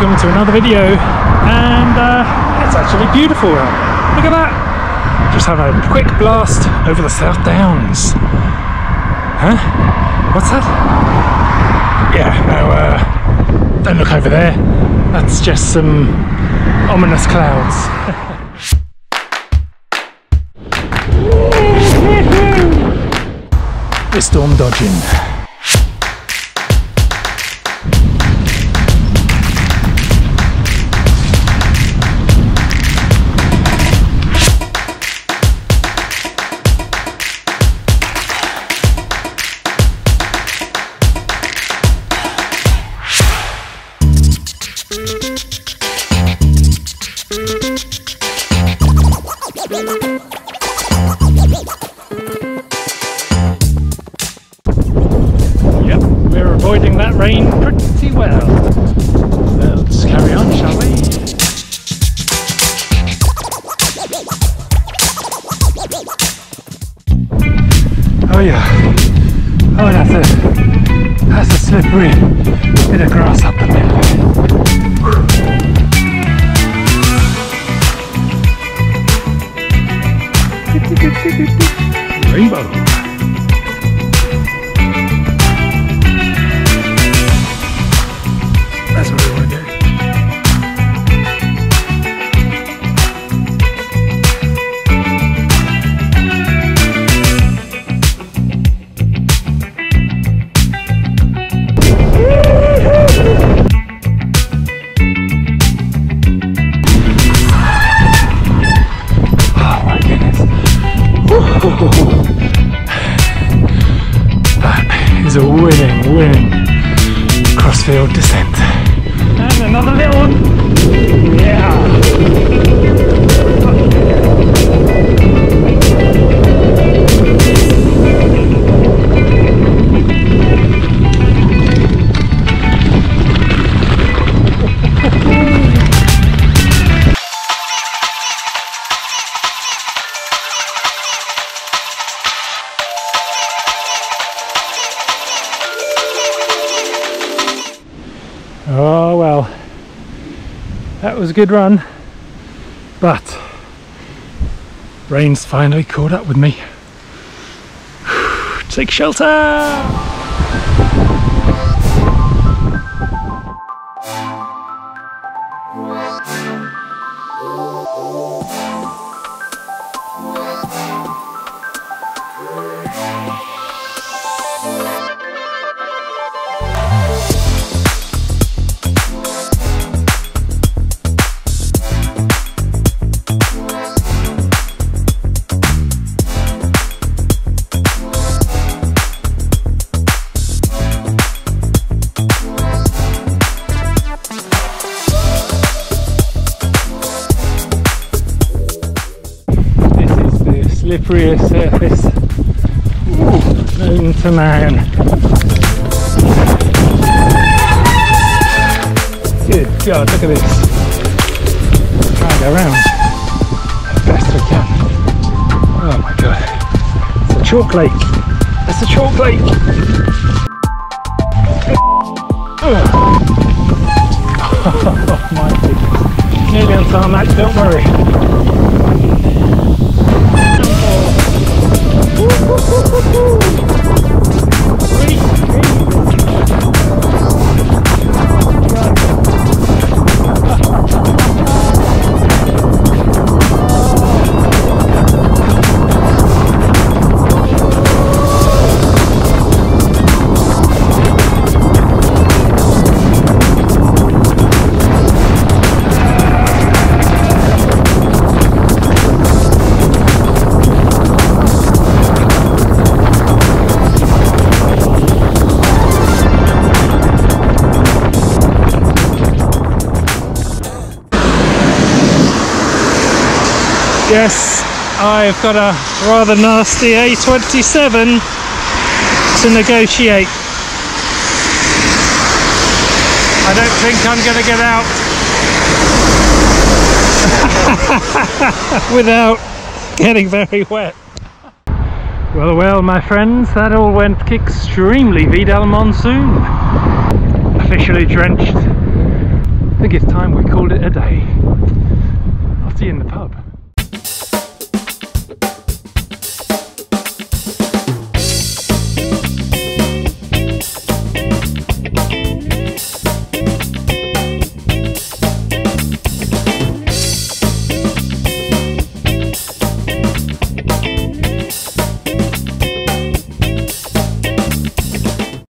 welcome to another video, and it's actually beautiful out. Look at that! Just having a quick blast over the South Downs. Huh? What's that? Yeah, no, don't look over there. That's just some ominous clouds. We're storm dodging. Yep, we're avoiding that rain pretty well. Let's carry on, shall we? Oh yeah. Oh, that's a slippery bit of grass up the middle. Rainbow. That's what we want to do. That is a winning crossfield descent. And another little one. Yeah. Oh well, that was a good run, but rain's finally caught up with me. Take shelter! Slipperiest surface known to man. Good God, look at this. Try and go around as best we can. Oh my God, it's a chalk lake. It's a chalk lake. Oh my goodness. Nearly on tarmac, don't worry. Yes, I've got a rather nasty A27 to negotiate. I don't think I'm going to get out without getting very wet. Well, my friends, that all went extremely Vidal Monsoon. Officially drenched. The think it's time we called it a day. I'll see you in the pub.